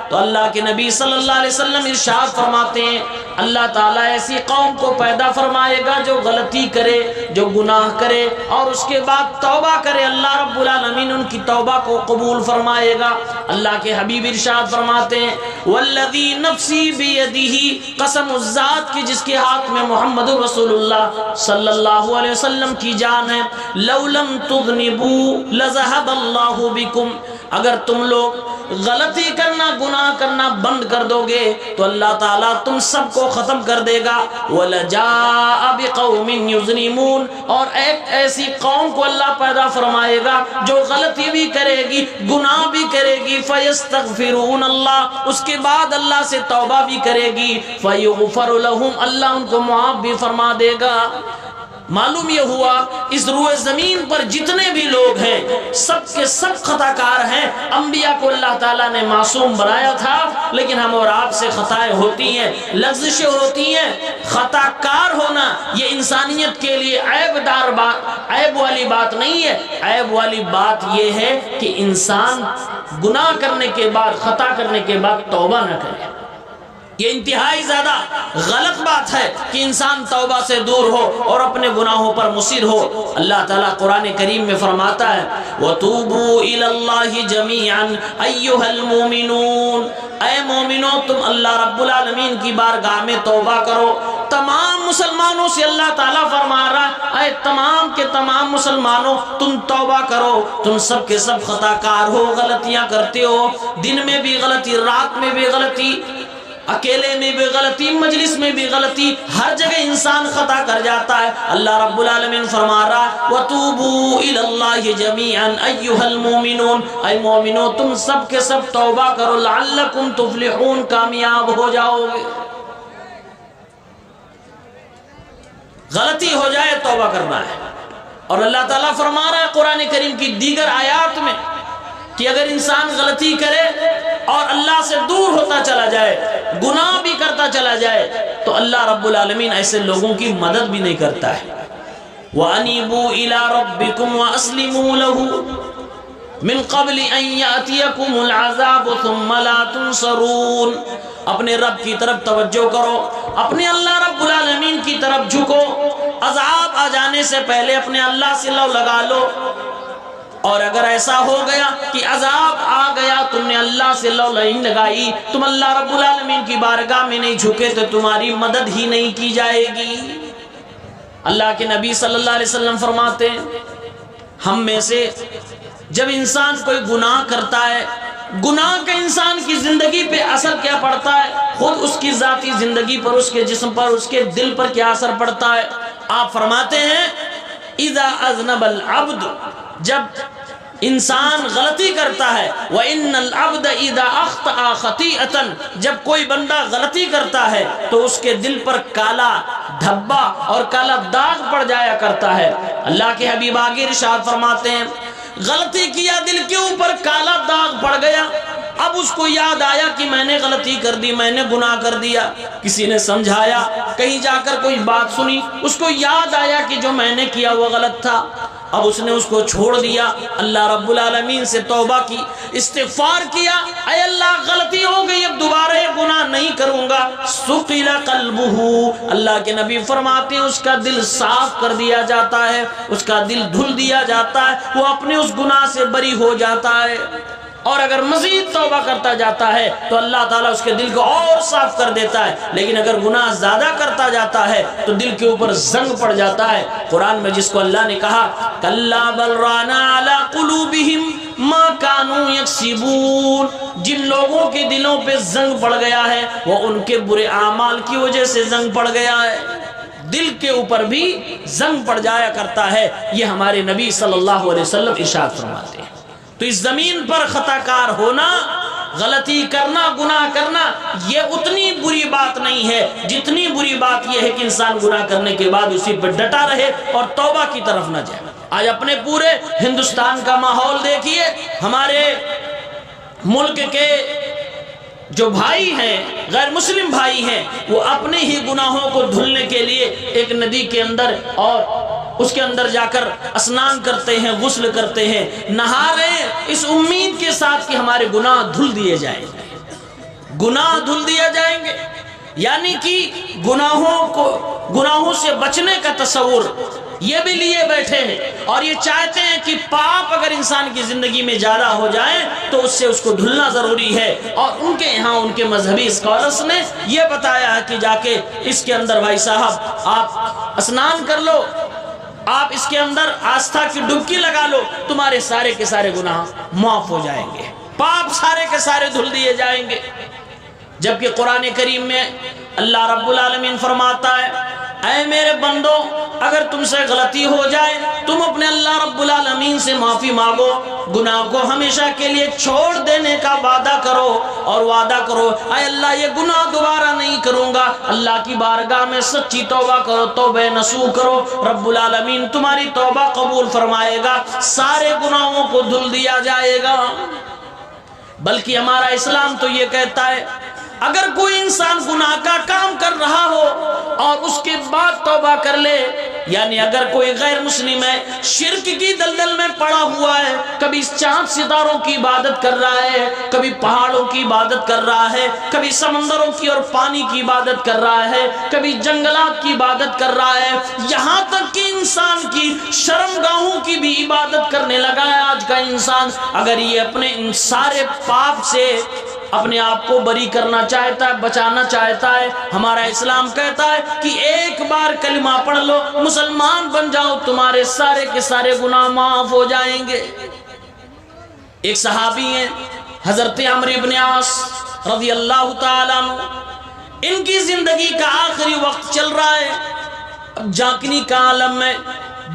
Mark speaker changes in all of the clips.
Speaker 1: تو اللہ کے نبی صلی اللہ علیہ وسلم ارشاد فرماتے ہیں اللہ تعالیٰ ایسی قوم کو پیدا فرمائے گا جو غلطی کرے، جو گناہ کرے اور اس کے بعد توبہ کرے، اللہ رب العالمین ان کی توبہ کو قبول فرمائے گا۔ اللہ کے حبیب ارشاد فرماتے ہیں والذی نفسی بیدہ، قسم اس ذات کی جس کے ہاتھ میں محمد رسول اللہ صلی اللہ علیہ وسلم کی جان ہے، لو لم تذنبوا لذهب اللہ بکم، اگر تم لوگ غلطی کرنا گناہ کرنا بند کر دو گے تو اللہ تعالیٰ تم سب کو ختم کر دے گا۔ وَلَجَاءَ بِقَوْمٍ يُظْلِمُونَ، اور ایک ایسی قوم کو اللہ پیدا فرمائے گا جو غلطی بھی کرے گی گناہ بھی کرے گی، فَيَسْتَغْفِرُونَ اللَّهَ، اس کے بعد اللہ سے توبہ بھی کرے گی، فَيُغْفَرُ لَهُمْ، اللہ ان کو معاف بھی فرما دے گا۔ معلوم یہ ہوا اس روئے زمین پر جتنے بھی لوگ ہیں سب کے سب خطا کار ہیں۔ انبیاء کو اللہ تعالیٰ نے معصوم بنایا تھا، لیکن ہم اور آپ سے خطائیں ہوتی ہیں، لغزشیں ہوتی ہیں۔ خطا کار ہونا یہ انسانیت کے لیے عیب والی بات نہیں ہے، عیب والی بات یہ ہے کہ انسان گناہ کرنے کے بعد، خطا کرنے کے بعد توبہ نہ کرے۔ یہ انتہائی زیادہ غلط بات ہے کہ انسان توبہ سے دور ہو اور اپنے گناہوں پر مصر ہو۔ اللہ تعالیٰ قرآن کریم میں فرماتا ہے وَتُوبُوا إِلَى اللَّهِ جَمِيعًا أَيُّهَا الْمُؤْمِنُونَ، اے مومنو تم اللہ رب العالمین کی بارگاہ میں توبہ کرو۔ تمام مسلمانوں سے اللہ تعالیٰ فرما رہا ہے اے تمام کے تمام مسلمانوں تم توبہ کرو، تم سب کے سب خطا کار ہو، غلطیاں کرتے ہو، دن میں بھی غلطی، رات میں بھی غلطی، اکیلے میں بھی غلطی، مجلس میں بھی غلطی، ہر جگہ انسان خطا کر جاتا ہے۔ اللہ رب العالمین فرما رہا وَتُوبُوا إِلَى اللَّهِ جَمِيعًا أَيُّهَا الْمُؤْمِنُونَ، اے مومنو تم سب کے سب توبہ کرو لَعَلَّكُمْ تُفْلِحُونَ، کامیاب ہو جاؤ گے۔ غلطی ہو جائے توبہ کرنا ہے۔ اور اللہ تعالیٰ فرما رہا ہے قرآن کریم کی دیگر آیات میں کہ اگر انسان غلطی کرے اور اللہ سے دور ہوتا چلا جائے، گناہ بھی کرتا چلا جائے، تو اللہ رب العالمین ایسے لوگوں کی مدد بھی نہیں کرتا ہے۔ وَأَنِيبُوا إِلَىٰ رَبِّكُمْ وَأَسْلِمُوا لَهُ مِن قَبْلِ أَن يَأْتِيَكُمُ الْعَذَابُ ثُمَّ لَا تُنصَرُونَ، اپنے رب کی طرف توجہ کرو، اپنے اللہ رب العالمین کی طرف جھکو، عذاب آ جانے سے پہلے اپنے اللہ سے لو لگا لو۔ اور اگر ایسا ہو گیا کہ عذاب آ گیا تم نے اللہ سے لو نہیں لگائی، تم اللہ رب العالمین کی بارگاہ میں نہیں جھکے تو تمہاری مدد ہی نہیں کی جائے گی۔ اللہ کے نبی صلی اللہ علیہ وسلم فرماتے ہیں ہم میں سے جب انسان کوئی گناہ کرتا ہے، گناہ کا انسان کی زندگی پہ اثر کیا پڑتا ہے، خود اس کی ذاتی زندگی پر، اس کے جسم پر، اس کے دل پر کیا اثر پڑتا ہے۔ آپ فرماتے ہیں اذا اذنب العبد، جب انسان غلطی کرتا ہے، وَإِنَّ الْعَبْدَ إِذَا أَخْطَأَ خَطِيئَةً، جب کوئی بندہ غلطی کرتا ہے تو اس کے دل پر کالا دھبا اور کالا داغ پڑ جایا کرتا ہے۔ اللہ کے حبیب آگے ارشاد فرماتے ہیں غلطی کیا، دل کے اوپر کالا داغ پڑ گیا، اب اس کو یاد آیا کہ میں نے غلطی کر دی، میں نے گناہ کر دیا، کسی نے سمجھایا، کہیں جا کر کوئی بات سنی، اس کو یاد آیا کہ جو میں نے کیا وہ غلط تھا، اب اس نے اس کو چھوڑ دیا، اللہ رب العالمین سے توبہ کی، استغفار کیا، اے اللہ غلطی ہو گئی اب دوبارہ یہ گناہ نہیں کروں گا، سقل قلبہ، اللہ کے نبی فرماتے ہیں اس کا دل صاف کر دیا جاتا ہے، اس کا دل دھل دیا جاتا ہے، وہ اپنے اس گناہ سے بری ہو جاتا ہے۔ اور اگر مزید توبہ کرتا جاتا ہے تو اللہ تعالیٰ اس کے دل کو اور صاف کر دیتا ہے، لیکن اگر گناہ زیادہ کرتا جاتا ہے تو دل کے اوپر زنگ پڑ جاتا ہے۔ قرآن میں جس کو اللہ نے کہا کَلَّا بَلْ رَانَ عَلَىٰ قُلُوبِهِمْ مَا كَانُوا يَكْسِبُونَ، جن لوگوں کے دلوں پہ زنگ پڑ گیا ہے وہ ان کے برے اعمال کی وجہ سے زنگ پڑ گیا ہے۔ دل کے اوپر بھی زنگ پڑ جایا کرتا ہے، یہ ہمارے نبی صلی اللہ علیہ وسلم ارشاد فرماتے ہیں۔ تو اس زمین پر خطا کار ہونا، غلطی کرنا، گناہ کرنا یہ اتنی بری بات نہیں ہے جتنی بری بات یہ ہے کہ انسان گناہ کرنے کے بعد اسی پر ڈٹا رہے اور توبہ کی طرف نہ جائے۔ آج اپنے پورے ہندوستان کا ماحول دیکھیے، ہمارے ملک کے جو بھائی ہیں، غیر مسلم بھائی ہیں، وہ اپنے ہی گناہوں کو دھلنے کے لیے ایک ندی کے اندر اور اس کے اندر جا کر اسنان کرتے ہیں، غسل کرتے ہیں، نہا رہے ہیں اس امید کے ساتھ کہ ہمارے گناہ دھل دیے جائیں گے، گناہ دھل دیے جائیں گے، یعنی کہ گناہوں سے بچنے کا تصور یہ بھی لیے بیٹھے ہیں، اور یہ چاہتے ہیں کہ پاپ اگر انسان کی زندگی میں زیادہ ہو جائے تو اس سے اس کو دھلنا ضروری ہے۔ اور ان کے یہاں ان کے مذہبی اسکالرس نے یہ بتایا ہے کہ جا کے اس کے اندر بھائی صاحب آپ اسنان کر لو، آپ اس کے اندر آستھا کی ڈبکی لگا لو، تمہارے سارے کے سارے گناہ معاف ہو جائیں گے، پاپ سارے کے سارے دھل دیے جائیں گے۔ جبکہ قرآن کریم میں اللہ رب العالمین فرماتا ہے اے میرے بندو اگر تم سے غلطی ہو جائے تم اپنے اللہ رب العالمین سے معافی مانگو، گناہ کو ہمیشہ کے لیے چھوڑ دینے کا وعدہ کرو، اور وعدہ کرو اے اللہ یہ گناہ دوبارہ نہیں کروں گا، اللہ کی بارگاہ میں سچی توبہ کرو، توبہ نصوح کرو، رب العالمین تمہاری توبہ قبول فرمائے گا، سارے گناہوں کو دھل دیا جائے گا۔ بلکہ ہمارا اسلام تو یہ کہتا ہے اگر کوئی انسان گناہ کا کام کر رہا ہو اور اس کے بعد توبہ کر لے، یعنی اگر کوئی غیر مسلم ہے شرک کی دلدل میں پڑا ہوا ہے، کبھی چاند ستاروں کی عبادت کر رہا ہے، کبھی پہاڑوں کی عبادت کر رہا ہے، کبھی سمندروں کی اور پانی کی عبادت کر رہا ہے، کبھی جنگلات کی عبادت کر رہا ہے، یہاں تک کہ انسان کی شرمگاہوں کی بھی عبادت کرنے لگا ہے آج کا انسان، اگر یہ اپنے ان سارے پاپ سے اپنے آپ کو بری کرنا چاہتا ہے، بچانا چاہتا ہے، ہمارا اسلام کہتا ہے کہ ایک بار کلمہ پڑھ لو، مسلمان بن جاؤ، تمہارے سارے کے سارے گناہ معاف ہو جائیں گے۔ ایک صحابی ہیں حضرت عمرو بن عاص رضی اللہ تعالیٰ عنہ، ان کی زندگی کا آخری وقت چل رہا ہے، اب جاکنی کا عالم میں،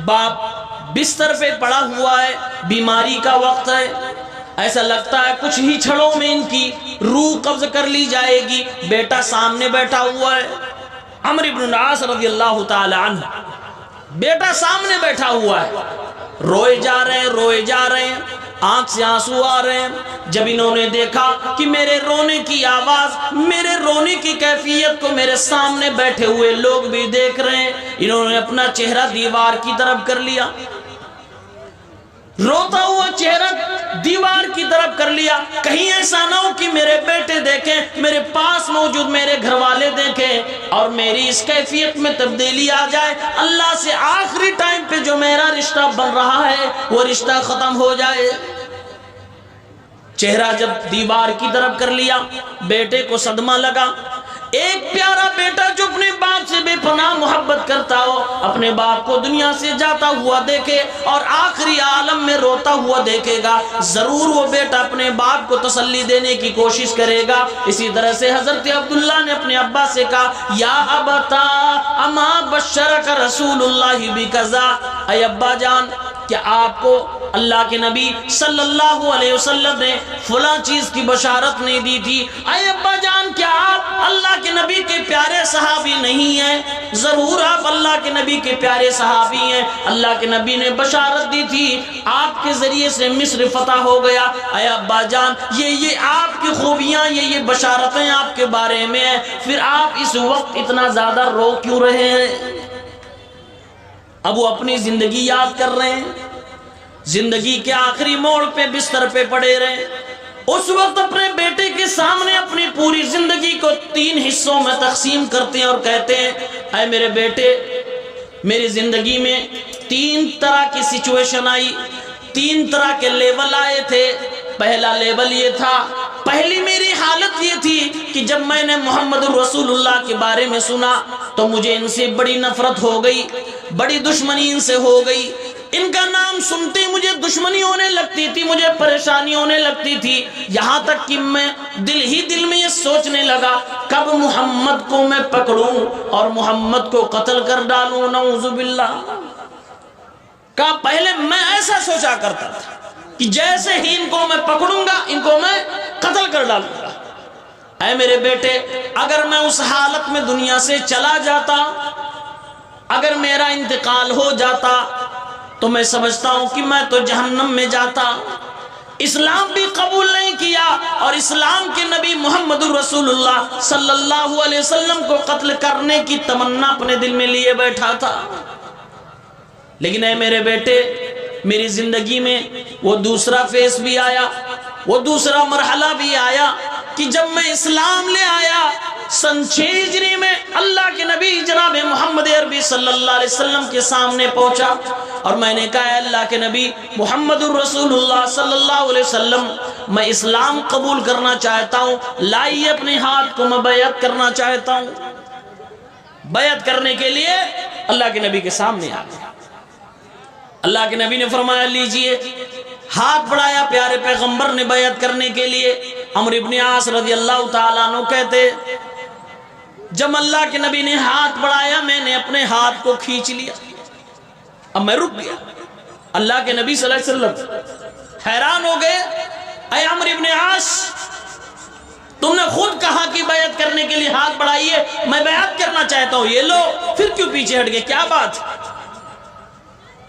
Speaker 1: باپ بستر پہ پڑا ہوا ہے، بیماری کا وقت ہے، ایسا لگتا ہے کچھ ہی چھڑوں میں ان کی روح قبض کر لی جائے گی، بیٹا سامنے بیٹھا ہوا ہے، عمرو بن العاص رضی اللہ تعالی عنہ، بیٹا سامنے بیٹھا ہوا ہے، روئے جا رہے ہیں، آنکھ سے آنسو آ رہے ہیں۔ جب انہوں نے دیکھا کہ میرے رونے کی آواز، میرے رونے کی کیفیت کو میرے سامنے بیٹھے ہوئے لوگ بھی دیکھ رہے ہیں، انہوں نے اپنا چہرہ دیوار کی طرف کر لیا، روتا ہوا چہرہ دیوار کی طرف کر لیا، کہیں ایسا نہ ہو کہ میرے بیٹے دیکھیں، میرے پاس موجود میرے گھر والے دیکھیں اور میری اس کیفیت میں تبدیلی آ جائے، اللہ سے آخری ٹائم پہ جو میرا رشتہ بن رہا ہے وہ رشتہ ختم ہو جائے۔ چہرہ جب دیوار کی طرف کر لیا، بیٹے کو صدمہ لگا، ایک پیارا بیٹا جو اپنے باپ سے بے پناہ محبت کرتا ہو، اپنے باپ کو دنیا سے جاتا ہوا دیکھے اور آخری عالم میں روتا ہوا دیکھے گا، ضرور وہ بیٹا اپنے باپ کو تسلی دینے کی کوشش کرے گا۔ اسی طرح سے حضرت عبداللہ نے اپنے ابا سے کہا یا ابتا اما بشرک رسول اللہ بکذا، اے ابا جان کیا آپ کو اللہ کے نبی صلی اللہ علیہ وسلم نے فلاں چیز کی بشارت نہیں دی تھی؟ اے ابا جان کیا آپ اللہ کے نبی کے پیارے صحابی نہیں ہیں؟ ضرور آپ اللہ کے نبی کے پیارے صحابی ہیں، اللہ کے نبی نے بشارت دی تھی، آپ کے ذریعے سے مصر فتح ہو گیا۔ اے ابا جان یہ آپ کی خوبیاں، یہ بشارتیں آپ کے بارے میں ہیں، پھر آپ اس وقت اتنا زیادہ رو کیوں رہے ہیں؟ اب وہ اپنی زندگی یاد کر رہے ہیں، زندگی کے آخری موڑ پہ بستر پہ پڑے رہے، اس وقت اپنے بیٹے کے سامنے اپنی پوری زندگی کو 3 حصوں میں تقسیم کرتے ہیں اور کہتے ہیں اے میرے بیٹے، میری زندگی میں 3 طرح کی سچویشن آئی، 3 طرح کے لیول آئے تھے۔ پہلا لیول یہ تھا، پہلی میری حالت یہ تھی کہ جب میں نے محمد رسول اللہ کے بارے میں سنا تو مجھے ان سے بڑی نفرت ہو گئی، بڑی دشمنی ان سے ہو گئی، ان کا نام سنتے مجھے دشمنی ہونے لگتی تھی، مجھے پریشانی ہونے لگتی تھی، یہاں تک کہ میں دل میں یہ سوچنے لگا کب محمد کو میں پکڑوں اور محمد کو قتل کر ڈالوں، نعوذ باللہ۔ کہ پہلے میں ایسا سوچا کرتا تھا کہ جیسے ہی ان کو میں پکڑوں گا ان کو میں قتل کر ڈالوں گا۔ اے میرے بیٹے، اگر میں اس حالت میں دنیا سے چلا جاتا، اگر میرا انتقال ہو جاتا تو میں سمجھتا ہوں کہ میں تو جہنم میں جاتا۔ اسلام بھی قبول نہیں کیا اور اسلام کے نبی محمد رسول اللہ صلی اللہ علیہ وسلم کو قتل کرنے کی تمنا اپنے دل میں لیے بیٹھا تھا۔ لیکن اے میرے بیٹے میری زندگی میں وہ دوسرا فیس بھی آیا، وہ دوسرا مرحلہ بھی آیا کہ جب میں اسلام لے آیا سن 6 ہجری میں اللہ کے نبی جناب محمد عربی صلی اللہ علیہ وسلم کے سامنے پہنچا اور میں نے کہا اے اللہ کے نبی محمد الرسول اللہ صلی اللہ علیہ وسلم میں اسلام قبول کرنا چاہتا ہوں، لائیے اپنے ہاتھ کو، میں بیعت کرنا چاہتا ہوں۔ بیعت کرنے کے لیے اللہ کے نبی کے سامنے آ گیا۔ اللہ کے نبی نے فرمایا لیجئے، ہاتھ بڑھایا پیارے پیغمبر نے بیعت کرنے کے لیے۔ عمرو بن عاص رضی اللہ تعالیٰ عنہ کہتے جب اللہ کے نبی نے ہاتھ بڑھایا میں نے اپنے ہاتھ کو کھینچ لیا، اب میں رک گیا۔ اللہ کے نبی صلی اللہ علیہ وسلم حیران ہو گئے، اے عمرو بن عاص تم نے خود کہا کہ بیعت کرنے کے لیے ہاتھ بڑھائیے، میں بیعت کرنا چاہتا ہوں، یہ لو، پھر کیوں پیچھے ہٹ گئے، کیا بات؟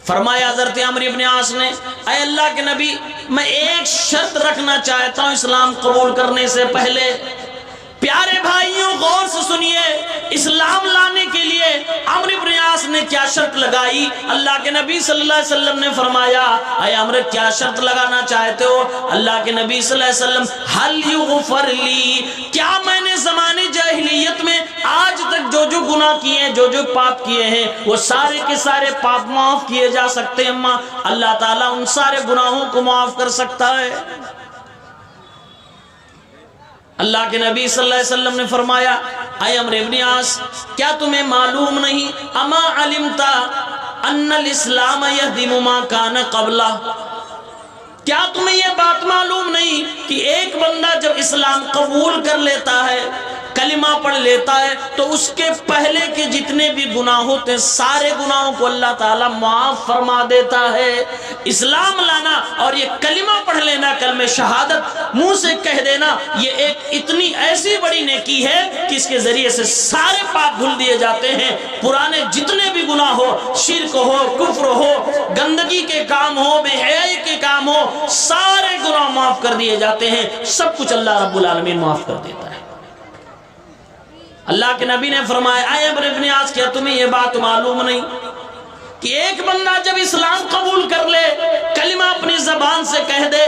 Speaker 1: فرمایا حضرت عمرو بن عاص نے اے اللہ کے نبی میں ایک شرط رکھنا چاہتا ہوں اسلام قبول کرنے سے پہلے۔ پیارے بھائیوں غور سے سنیے، اسلام لانے کے لیے عمرو بن عاص نے کیا شرط لگائی؟ اللہ کے نبی صلی اللہ علیہ وسلم نے فرمایا اے عمرو کیا شرط لگانا چاہتے ہو؟ اللہ کے نبی صلی اللہ علیہ وسلم حل یغفر لی، کیا میں نے زمانے جاہلیت میں آج تک جو جو گناہ کیے ہیں، جو جو پاپ کیے ہیں، وہ سارے کے سارے پاپ معاف کیے جا سکتے ہیں؟ ماں اللہ تعالیٰ ان سارے گناہوں کو معاف کر سکتا ہے۔ اللہ کے نبی صلی اللہ علیہ وسلم نے فرمایا اے عمرو بن عاص کیا تمہیں معلوم نہیں اما علمت ان الاسلام یہدم ما کان قبلہ، کیا تمہیں یہ بات معلوم نہیں کہ ایک بندہ جب اسلام قبول کر لیتا ہے، کلمہ پڑھ لیتا ہے، تو اس کے پہلے کے جتنے بھی گناہ ہوتے ہیں سارے گناہوں کو اللہ تعالیٰ معاف فرما دیتا ہے۔ اسلام لانا اور یہ کلمہ پڑھ لینا، کلمہ شہادت منہ سے کہہ دینا، یہ ایک اتنی ایسی بڑی نیکی ہے کہ اس کے ذریعے سے سارے پاپ دھل دیے جاتے ہیں۔ پرانے جتنے بھی گناہ ہو، شرک ہو، کفر ہو، گندگی کے کام ہو، بے حیائی کے کام ہو، سارے گناہ معاف کر دیے جاتے ہیں۔ سب کچھ اللہ رب العالمین معاف کر دیتا ہے۔ اللہ کے نبی نے فرمایا اے عمرو بن عاص کیا تمہیں یہ بات معلوم نہیں کہ ایک بندہ جب اسلام قبول کر لے، کلمہ اپنی زبان سے کہہ دے،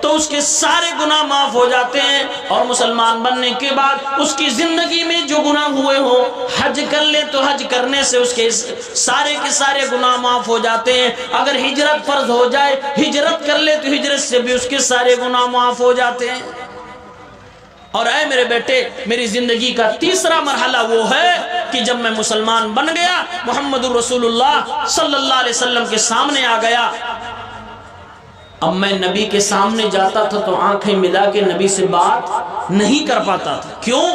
Speaker 1: تو اس کے سارے گناہ معاف ہو جاتے ہیں، اور مسلمان بننے کے بعد اس کی زندگی میں جو گناہ ہوئے ہوں حج کر لے تو حج کرنے سے اس کے سارے کے سارے گناہ معاف ہو جاتے ہیں۔ اگر ہجرت فرض ہو جائے، ہجرت کر لے تو ہجرت سے بھی اس کے سارے گناہ معاف ہو جاتے ہیں۔ اور اے میرے بیٹے میری زندگی کا تیسرا مرحلہ وہ ہے کہ جب میں مسلمان بن گیا، محمد الرسول اللہ صلی اللہ علیہ وسلم کے سامنے آ گیا، اب میں نبی کے سامنے جاتا تھا تو آنکھیں ملا کے نبی سے بات نہیں کر پاتا تھا۔ کیوں؟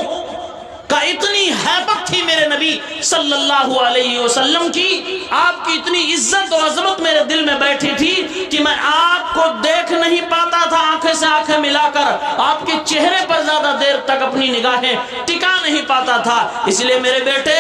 Speaker 1: کہ اتنی ہیبت تھی میرے نبی صلی اللہ علیہ وسلم کی، آپ کی اتنی عزت و عظمت میرے دل میں بیٹھی تھی کہ میں آپ کو دیکھ نہیں پاتا تھا آنکھیں سے آنکھیں ملا کر، آپ کے چہرے پر زیادہ دیر تک اپنی نگاہیں ٹکا نہیں پاتا تھا۔ اس لیے میرے بیٹے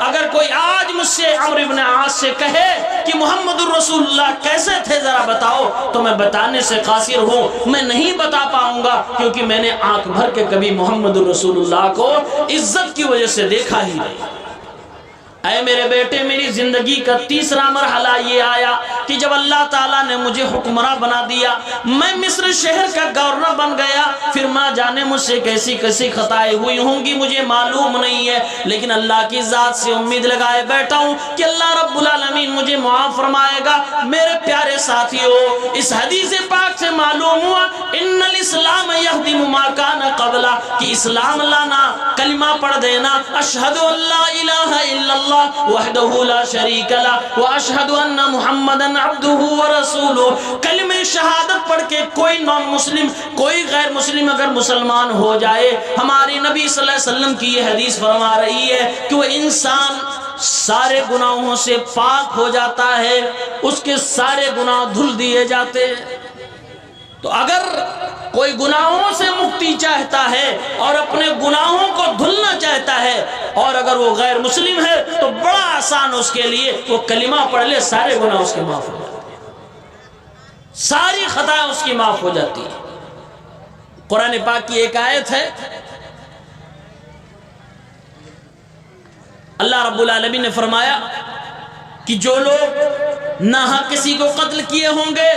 Speaker 1: اگر کوئی آج مجھ سے عمرو بن عاص سے کہے کہ محمد الرسول اللہ کیسے تھے ذرا بتاؤ، تو میں بتانے سے قاصر ہوں، میں نہیں بتا پاؤں گا، کیونکہ میں نے آنکھ بھر کے کبھی محمد الرسول اللہ کو عزت کی وجہ سے دیکھا ہی نہیں۔ اے میرے بیٹے میری زندگی کا تیسرا مرحلہ یہ آیا کہ جب اللہ تعالیٰ نے مجھے حکمراں بنا دیا، میں مصر شہر کا گورنر بن گیا، پھر ماں جانے مجھ سے کیسی کیسی خطائیں ہوئی ہوں گی مجھے معلوم نہیں ہے، لیکن اللہ کی ذات سے امید لگائے بیٹھا ہوں کہ اللہ رب العالمین مجھے معاف فرمائے گا۔ میرے پیارے ساتھیو اس حدیث پاک سے معلوم ہوا ان الاسلام یہدم ما کان قبلہ، کہ اسلام لانا، کلمہ پڑھ دینا، اشہد ان لا الہ الا اللہ وحدہ لا شریک لہ واشہد ان محمدا عبدہ ورسولہ، کلمہ شہادت پڑھ کے کوئی نان مسلم، کوئی غیر مسلم اگر مسلمان ہو جائے، ہماری نبی صلی اللہ علیہ وسلم کی یہ حدیث فرما رہی ہے کہ وہ انسان سارے گناہوں سے پاک ہو جاتا ہے، اس کے سارے گناہ دھل دیے جاتے ہیں۔ تو اگر کوئی گناہوں سے مکتی چاہتا ہے اور اپنے گناہوں کو دھلنا چاہتا ہے، اور اگر وہ غیر مسلم ہے تو بڑا آسان اس کے لیے، وہ کلمہ پڑھ لے، سارے گناہ اس کے معاف ہو جاتے ہیں، ساری خطائیں اس کی معاف ہو جاتی ہیں۔ قرآن پاک کی ایک آیت ہے، اللہ رب العالمین نے فرمایا کہ جو لوگ ناحق کسی کو قتل کیے ہوں گے،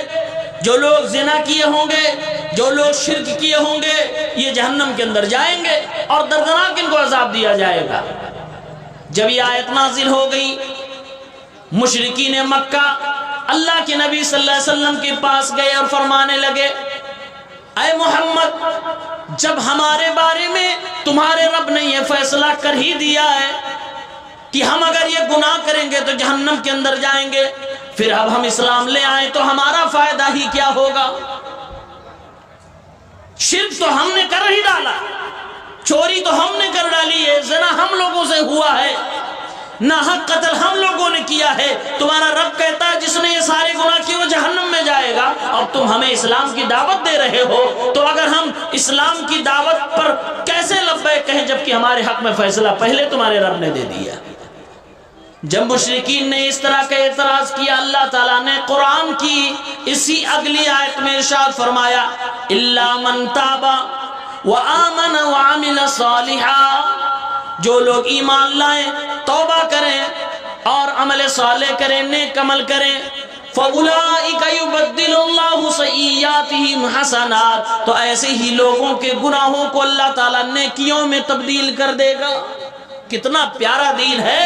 Speaker 1: جو لوگ زنا کیے ہوں گے، جو لوگ شرک کیے ہوں گے، یہ جہنم کے اندر جائیں گے اور دردناک ان کو عذاب دیا جائے گا۔ جب یہ آیت نازل ہو گئی، مشرکین مکہ اللہ کے نبی صلی اللہ علیہ وسلم کے پاس گئے اور فرمانے لگے، اے محمد، جب ہمارے بارے میں تمہارے رب نے یہ فیصلہ کر ہی دیا ہے کہ ہم اگر یہ گناہ کریں گے تو جہنم کے اندر جائیں گے، پھر اب ہم اسلام لے آئیں تو ہمارا فائدہ ہی کیا ہوگا؟ شرک تو ہم نے کر ہی ڈالا، چوری تو ہم نے کر ڈالی ہے، زنا ہم لوگوں سے ہوا ہے، ناحق قتل ہم لوگوں نے کیا ہے، تمہارا رب کہتا ہے جس نے یہ سارے گناہ کیے وہ جہنم میں جائے گا، اور تم ہمیں اسلام کی دعوت دے رہے ہو، تو اگر ہم اسلام کی دعوت پر کیسے لبیک کہیں جبکہ ہمارے حق میں فیصلہ پہلے تمہارے رب نے دے دیا؟ جب مشرکین نے اس طرح کا اعتراض کیا، اللہ تعالیٰ نے قرآن کی اسی اگلی آیت میں ارشاد فرمایا، الا من تاب وآمن وعمل صالحا، جو لوگ ایمان لائیں، توبہ کریں اور عمل صالح کریں، نیک عمل کریں، فَأُولَئِكَ يُبَدِّلُ اللَّهُ سَيِّئَاتِهِمْ حَسَنَاتٍ، تو ایسے ہی لوگوں کے گناہوں کو اللہ تعالیٰ نیکیوں میں تبدیل کر دے گا۔ کتنا پیارا دین ہے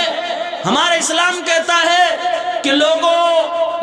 Speaker 1: ہمارا اسلام۔ کہتا ہے کہ لوگوں،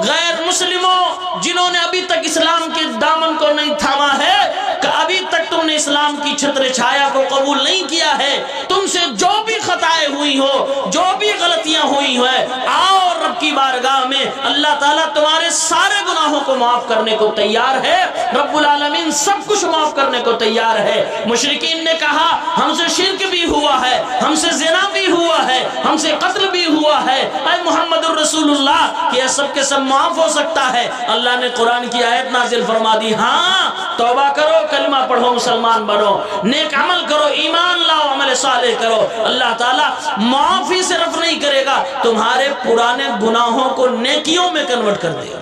Speaker 1: غیر مسلموں جنہوں نے ابھی تک اسلام کے دامن کو نہیں تھاما ہے، کہ ابھی تک تم نے اسلام کی چھتر چھایا کو قبول نہیں کیا ہے، تم سے جو بھی خطائیں ہوئی ہو، جو بھی غلطیاں ہوئی ہیں، آؤ رب کی بارگاہ میں، اللہ تعالیٰ تمہارے سارے گناہوں کو معاف کرنے کو تیار ہے، رب العالمین سب کچھ معاف کرنے کو تیار ہے۔ مشرکین نے کہا ہم سے شرک بھی ہوا ہے، ہم سے زنا بھی ہوا ہے، ہم سے قتل بھی ہوا ہے، اے محمد الرسول اللہ، کہ یہ سب کے سب معاف ہو سکتا ہے؟ اللہ نے قرآن کی آیت نازل فرما دی، ہاں توبہ کرو، کلمہ پڑھو، مسلمان بنو، نیک عمل کرو، ایمان لاؤ، عمل صالح کرو، اللہ تعالیٰ معافی صرف نہیں کرے گا، تمہارے پرانے گناہوں کو نیکیوں میں کنورٹ کر دے گا۔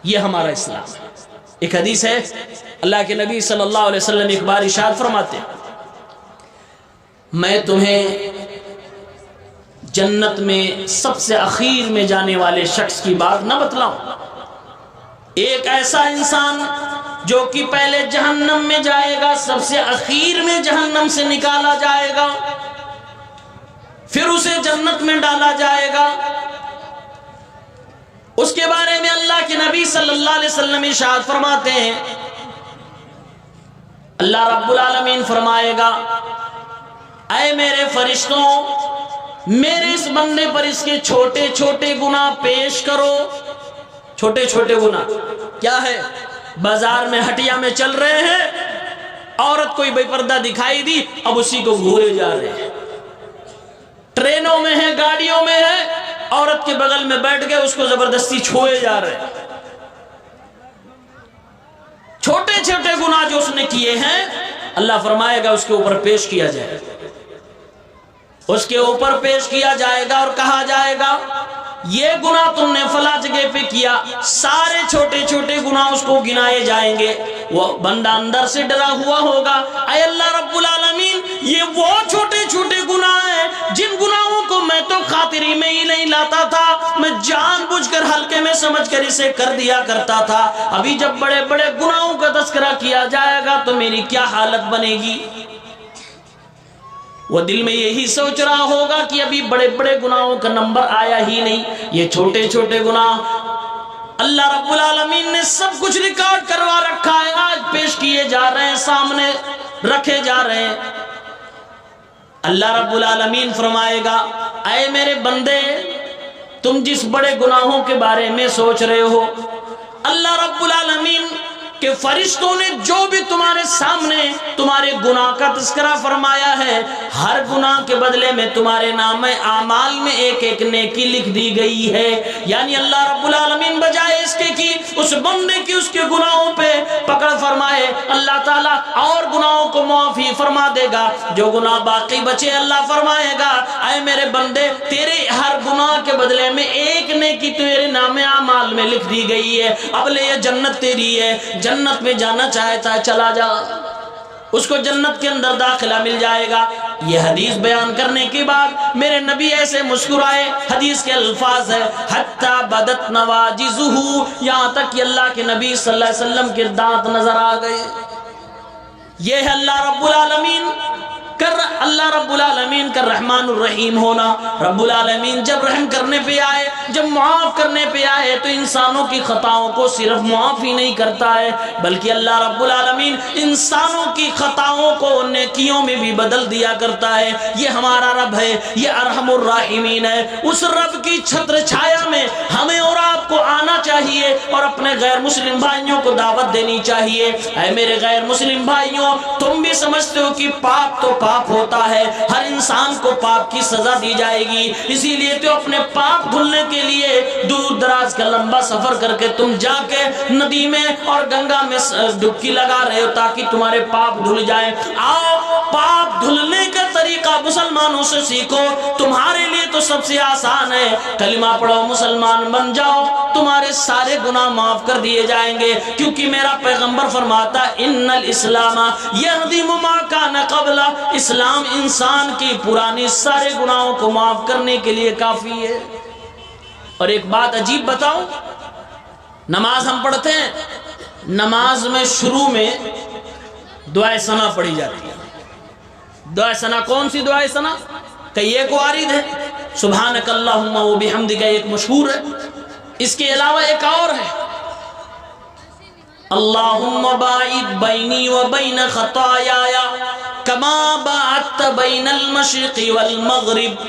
Speaker 1: یہ ہمارا اسلام۔ ایک حدیث ہے، اللہ کے نبی صلی اللہ علیہ وسلم ایک بار ارشاد فرماتے، میں تمہیں جنت میں سب سے اخیر میں جانے والے شخص کی بات نہ بتلاؤں؟ ایک ایسا انسان جو کہ پہلے جہنم میں جائے گا، سب سے اخیر میں جہنم سے نکالا جائے گا، پھر اسے جنت میں ڈالا جائے گا۔ اس کے بارے میں اللہ کے نبی صلی اللہ علیہ وسلم ارشاد فرماتے ہیں، اللہ رب العالمین فرمائے گا، اے میرے فرشتوں، میرے اس بندے پر اس کے چھوٹے چھوٹے گناہ پیش کرو۔ چھوٹے چھوٹے گناہ کیا ہے؟ بازار میں ہٹیا میں چل رہے ہیں، عورت کوئی بے پردہ دکھائی دی، اب اسی کو گھورے جا رہے ہیں، ٹرینوں میں ہے، گاڑیوں میں ہے، عورت کے بغل میں بیٹھ گئے، اس کو زبردستی چھوئے جا رہے ہیں۔ چھوٹے چھوٹے گناہ جو اس نے کیے ہیں، اللہ فرمائے گا اس کے اوپر پیش کیا جائے گا، اس کے اوپر پیش کیا جائے گا اور کہا جائے گا یہ گناہ تم نے فلاں جگہ پہ کیا، سارے چھوٹے چھوٹے گناہ اس کو گنائے جائیں گے۔ وہ بندہ اندر سے ڈرا ہوا ہوگا، اے اللہ رب العالمین، یہ وہ چھوٹے چھوٹے گناہ ہیں جن گناہوں کو میں تو خاطری میں ہی نہیں لاتا تھا، میں جان بوجھ کر ہلکے میں سمجھ کر اسے کر دیا کرتا تھا، ابھی جب بڑے بڑے گناہوں کا تذکرہ کیا جائے گا تو میری کیا حالت بنے گی؟ وہ دل میں یہی سوچ رہا ہوگا کہ ابھی بڑے بڑے گناہوں کا نمبر آیا ہی نہیں، یہ چھوٹے چھوٹے گناہ اللہ رب العالمین نے سب کچھ ریکارڈ کروا رکھا ہے، آج پیش کیے جا رہے ہیں، سامنے رکھے جا رہے ہیں۔ اللہ رب العالمین فرمائے گا، اے میرے بندے، تم جس بڑے گناہوں کے بارے میں سوچ رہے ہو، اللہ رب العالمین کہ فرشتوں نے جو بھی تمہارے سامنے تمہارے گناہ کا تذکرہ فرمایا ہے، ہر گناہ کے بدلے میں تمہارے نام اعمال میں ایک ایک نیکی لکھ دی گئی ہے۔ یعنی اللہ رب العالمین بجائے اس کے کہ اس بندے کی اس کے گناہوں پہ پکڑ فرمائے، اللہ تعالیٰ اور گناہوں کو معافی فرما دے گا، جو گناہ باقی بچے اللہ فرمائے گا، اے میرے بندے، تیرے ہر گناہ کے بدلے میں ایک نیکی تیرے نام اعمال میں لکھ دی گئی ہے، اب لے یہ جنت تیری ہے، جنت میں جانا چاہتا ہے چلا جا۔ اس کو جنت کے اندر داخلہ مل جائے گا۔ یہ حدیث بیان کرنے کے بعد میرے نبی ایسے مسکرائے، حدیث کے الفاظ ہے حتی بدت نواجزہ، یہاں تک کہ اللہ کے نبی صلی اللہ علیہ وسلم کے دانت نظر آ گئے۔ یہ ہے اللہ رب العالمین کا رحمان الرحیم ہونا۔ رب العالمین جب رحم کرنے پہ آئے، جب معاف کرنے پہ آئے تو انسانوں کی خطاؤں کو صرف معاف ہی نہیں کرتا ہے، بلکہ اللہ رب العالمین انسانوں کی خطاؤں کو نیکیوں میں بھی بدل دیا کرتا ہے۔ یہ ہمارا رب ہے، یہ ارحم الراحمین ہے۔ اس رب کی چھتر چھایا میں ہمیں اور آپ کو آنا چاہیے اور اپنے غیر مسلم بھائیوں کو دعوت دینی چاہیے۔ اے میرے غیر مسلم بھائیوں، تم بھی سمجھتے ہو کہ پاپ تو پاپ ہوتا ہے، ہر انسان کو پاپ کی سزا دی جائے گی، اسی لیے تو اپنے پاپ دھلنے کے لیے دور دراز کا لمبا سفر کر کے تم جا کے ندی میں اور گنگا میں ڈبکی لگا رہے ہو تاکہ تمہارے پاپ دھل جائیں۔ آؤ پاپ دھلنے کا طریقہ مسلمانوں سے سیکھو، تمہارے لیے تو سب سے آسان ہے، کلمہ پڑھو، مسلمان بن جاؤ، تمہارے سارے گناہ معاف کر دیے جائیں گے، کیونکہ میرا پیغمبر فرماتا ان الاسلام یہدم ما کان قبل، اسلام انسان کی پرانی سارے گناہوں کو معاف کرنے کے لیے کافی ہے۔ اور ایک بات عجیب بتاؤں، نماز ہم پڑھتے ہیں، نماز میں شروع میں دعائے ثنا پڑھی جاتی ہے۔ دعائے ثنا کون سی دعائے ثنا؟ کئی ایک وارد ہے، سبحانک اللہم و بحمدک ایک مشہور ہے، اس کے علاوہ ایک اور ہے، اللہم باعد بینی و بین خطایایا کما باعدت بین المشرق والمغرب۔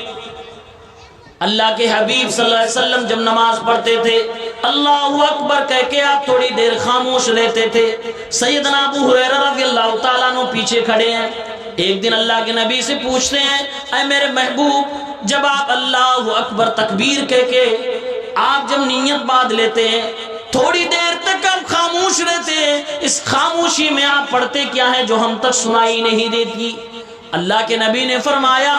Speaker 1: اللہ کے حبیب صلی اللہ علیہ وسلم جب نماز پڑھتے تھے اللہ اکبر کہہ کے آپ تھوڑی دیر خاموش رہتے تھے۔ سیدنا ابو ہریرہ رضی اللہ تعالیٰ عنہ پیچھے کھڑے ہیں، ایک دن اللہ کے نبی سے پوچھتے ہیں اے میرے محبوب، جب آپ اللہ اکبر تکبیر کہہ کے آپ جب نیت باندھ لیتے ہیں تھوڑی دیر تک آپ خاموش رہتے ہیں، اس خاموشی میں آپ پڑھتے کیا ہے جو ہم تک سنائی نہیں دیتی؟ اللہ کے نبی نے فرمایا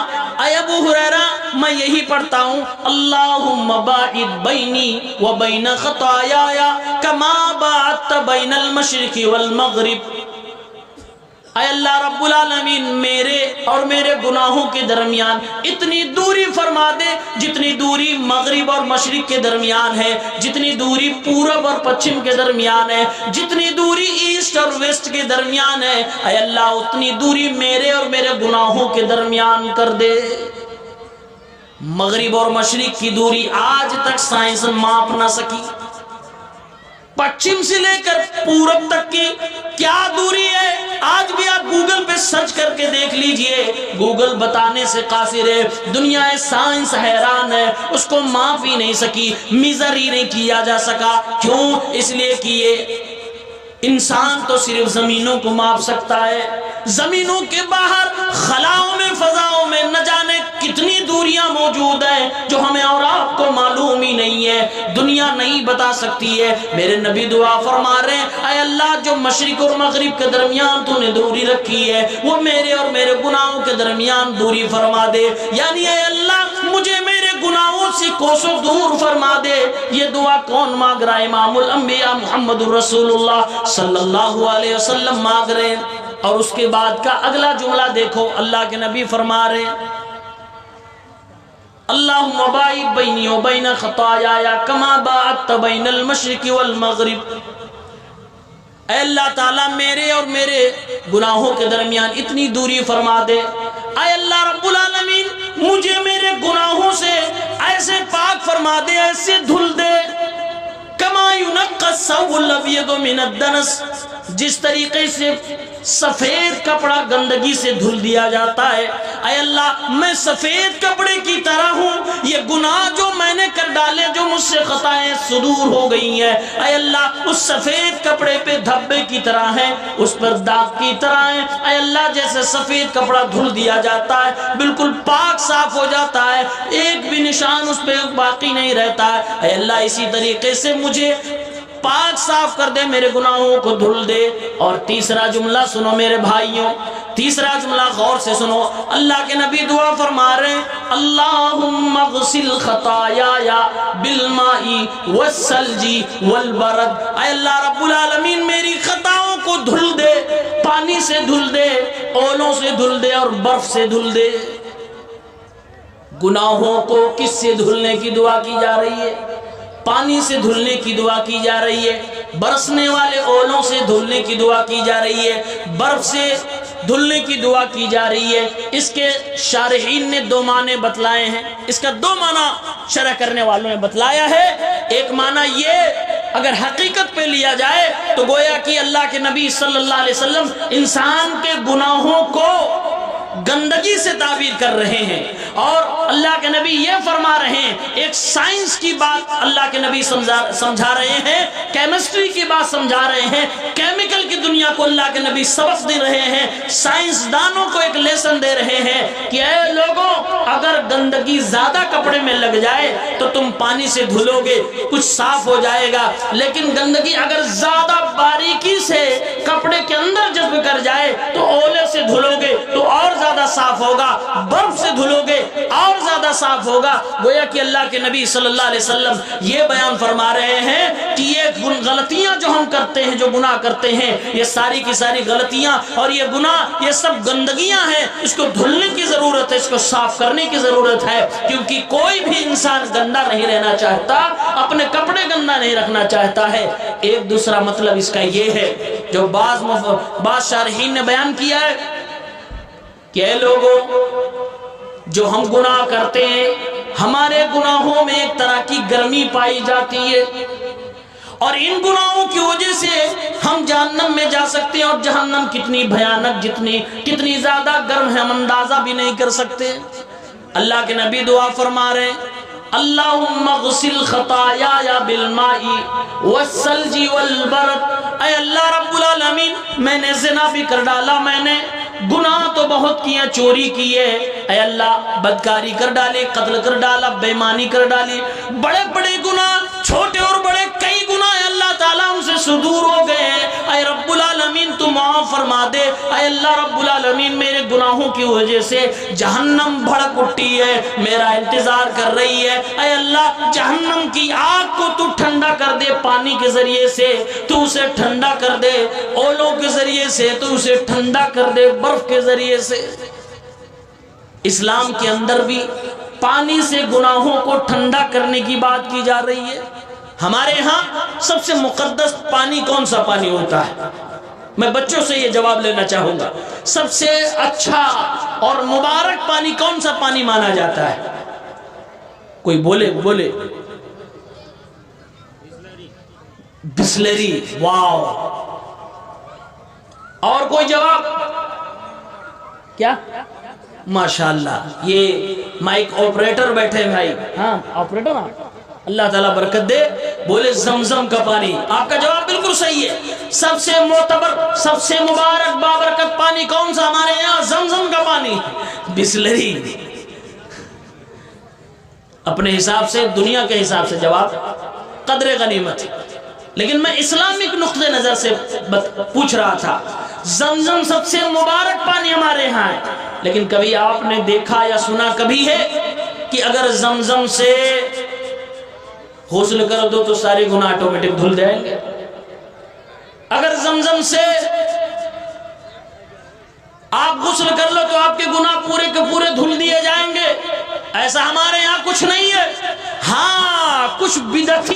Speaker 1: اے ابو ہریرہ میں یہی پڑھتا ہوں اللہم باعد بینی و بین خطایایا کما باعدت بین المشرق والمغرب۔ اے اللہ رب العالمین میرے اور میرے گناہوں کے درمیان اتنی دوری فرما دے جتنی دوری مغرب اور مشرق کے درمیان ہے، جتنی دوری پورب اور پچھم کے درمیان ہے، جتنی دوری ایسٹ اور ویسٹ کے درمیان ہے، اے اللہ اتنی دوری میرے اور میرے گناہوں کے درمیان کر دے۔ مغرب اور مشرق کی دوری آج تک سائنس ماپ نہ سکی، پچھم سے لے کر پورب تک کی کیا دوری ہے آج بھی آپ گوگل پہ سرچ کر کے دیکھ لیجئے، گوگل بتانے سے قاصر ہے، دنیا سائنس حیران ہے، اس کو ماپ ہی نہیں سکی، میزر ہی نہیں کیا جا سکا۔ کیوں؟ اس لیے کہ یہ انسان تو صرف زمینوں کو ماپ سکتا ہے، زمینوں کے باہر خلاؤں میں فضاؤں میں نہ جانے کتنی دوریاں موجود ہیں جو ہمیں اور آپ کو معلوم ہی نہیں ہے، دنیا نہیں بتا سکتی ہے۔ میرے نبی دعا فرما رہے ہیں اے اللہ جو مشرق اور مغرب کے درمیان تو نے دوری رکھی ہے وہ میرے اور میرے گناہوں کے درمیان دوری فرما دے، یعنی اے اللہ مجھے میرے گناہوں سے کوسوں دور فرما دے۔ یہ دعا کون مانگ رہا ہے؟ امام الانبیاء محمد رسول اللہ صلی اللہ علیہ وسلم مانگ رہے ہیں۔ اور اس کے بعد کا اگلا جملہ دیکھو، اللہ کے نبی فرما رہے ہیں اللہم باعد بینی و بین خطایایا کما باعدت بین المشرق والمغرب۔ اے اللہ تعالیٰ میرے اور میرے گناہوں کے درمیان اتنی دوری فرما دے۔ اے اللہ رب العالمین مجھے میرے گناہوں سے ایسے پاک فرما دے، ایسے دھل دے کما ینقی الثوب الابیض من الدنس، جس طریقے سے سفید کپڑا گندگی سے دھل دیا جاتا ہے، اے اللہ میں سفید کپڑے کی طرح ہوں، یہ گناہ جو میں نے کر ڈالے جو مجھ سے خطائیں صدور ہو گئی ہیں، اے اللہ اس سفید کپڑے پہ دھبے کی طرح ہیں، اس پر داغ کی طرح ہیں، اے اللہ جیسے سفید کپڑا دھل دیا جاتا ہے بالکل پاک صاف ہو جاتا ہے، ایک بھی نشان اس پہ باقی نہیں رہتا ہے، اے اللہ اسی طریقے سے مجھے پاک صاف کر دے، میرے گناہوں کو دھل دے۔ اور تیسرا جملہ سنو میرے بھائیوں، تیسرا جملہ غور سے سنو، اللہ کے نبی دعا فرما رہے ہیں اللہم اغسل خطایایا بالماء والثلج والبرد۔ اے اللہ رب العالمین میری خطاؤں کو کو دھل دے، پانی سے دھل دے، اولوں سے دھل دے اور برف سے دھل دے۔ گناہوں کو کس سے دھلنے کی دعا کی جا رہی ہے؟ پانی سے دھلنے کی دعا کی جا رہی ہے، برسنے والے اولوں سے دھلنے کی دعا کی جا رہی ہے، برف سے دھلنے کی دعا کی جا رہی ہے۔ اس کے شارحین نے دو معنی بتلائے ہیں، اس کا دو معنی شرح کرنے والوں نے بتلایا ہے۔ ایک معنی یہ، اگر حقیقت پہ لیا جائے تو گویا کہ اللہ کے نبی صلی اللہ علیہ وسلم انسان کے گناہوں کو گندگی سے تعبیر کر رہے ہیں، اور اللہ کے نبی یہ فرما رہے ہیں، ایک سائنس کی بات اللہ کے نبی سمجھا رہے ہیں، کیمسٹری کی بات سمجھا رہے ہیں، کیمیکل کی دنیا کو اللہ کے نبی سبق دے رہے ہیں، سائنس دانوں کو ایک لیسن دے رہے ہیں کہ اے لوگوں، اگر گندگی زیادہ کپڑے میں لگ جائے تو تم پانی سے دھلو گے، کچھ صاف ہو جائے گا، لیکن گندگی اگر زیادہ باریکی سے کپڑے کے اندر جذب کر جائے تو اولے سے دھلو گے تو اور زیادہ صاف ہوگا، برف سے دھلو گے اور زیادہ صاف ہوگا۔ گویا کہ اللہ کے نبی صلی اللہ علیہ وسلم یہ بیان فرما رہے ہیں کہ یہ غلطیاں جو ہم کرتے ہیں، جو گناہ کرتے ہیں، یہ ساری کی ساری غلطیاں اور یہ گناہ، یہ سب گندگیاں ہیں، اس کو دھلنے کی ضرورت ہے، اس کو صاف کرنے کی ضرورت ہے، کیونکہ کوئی بھی انسان گندا نہیں رہنا چاہتا، اپنے کپڑے گندا نہیں رکھنا چاہتا ہے۔ ایک دوسرا مطلب اس کا یہ ہے جو بعض شارحین نے بیان کیا ہے کہ اے لوگوں، جو ہم گناہ کرتے ہیں، ہمارے گناہوں میں ایک طرح کی گرمی پائی جاتی ہے، اور ان گناہوں کی وجہ سے ہم جہنم میں جا سکتے ہیں، اور جہنم کتنی بھیانک، کتنی زیادہ گرم ہے، ہم اندازہ بھی نہیں کر سکتے۔ اللہ کے نبی دعا فرما رہے ہیں، اللہم اغسل خطایا بالماء والثلج والبرد۔ اے اللہ رب العالمین، میں نے زنا بھی کر ڈالا، میں نے گناہ تو بہت کیا، چوری کی ہے، اے اللہ بدکاری کر ڈالی، قتل کر ڈالا، بے ایمانی کر ڈالی، بڑے بڑے گناہ، چھوٹے اور بڑے کئی گناہ اللہ تعالیٰ ہم سے صدور ہو گئے ہیں، اے رب العالمین تو معاف فرما دے۔ اے اللہ رب العالمین، میرے گناہوں کی وجہ سے جہنم بھڑک اٹھی ہے، میرا انتظار کر رہی ہے، اے اللہ جہنم کی آگ کو تو ٹھنڈا کر دے، پانی کے ذریعے سے تو اسے ٹھنڈا کر دے، اولوں کے ذریعے سے تو اسے ٹھنڈا کر دے، برف کے ذریعے سے۔ اسلام کے اندر بھی پانی سے گناہوں کو ٹھنڈا کرنے کی بات کی جا رہی ہے۔ ہمارے ہاں سب سے مقدس پانی کون سا پانی ہوتا ہے؟ میں بچوں سے یہ جواب لینا چاہوں گا، سب سے اچھا اور مبارک پانی کون سا پانی مانا جاتا ہے؟ کوئی بولے۔ بسلری، واو۔ اور کوئی جواب؟ کیا؟ ماشاءاللہ، یہ مائک آپریٹر بیٹھے بھائی، ہاں آپریٹر، ہاں اللہ تعالیٰ برکت دے، بولے زمزم کا پانی۔ آپ کا جواب بالکل صحیح ہے، سب سے معتبر، سب سے مبارک بابرکت پانی کون سا ہمارے یہاں؟ زمزم کا پانی۔ بسلری اپنے حساب سے، دنیا کے حساب سے جواب قدر غنیمت، لیکن میں اسلامک نقطہ نظر سے پوچھ رہا تھا۔ زمزم سب سے مبارک پانی ہمارے یہاں ہے، لیکن کبھی آپ نے دیکھا یا سنا کبھی ہے کہ اگر زمزم سے غسل کر دو تو سارے گناہ آٹومیٹک دھل جائیں گے؟ اگر زمزم سے آپ غسل کر لو تو آپ کے گناہ پورے کے پورے دھل دیے جائیں گے؟ ایسا ہمارے یہاں کچھ نہیں ہے۔ ہاں کچھ بدعتی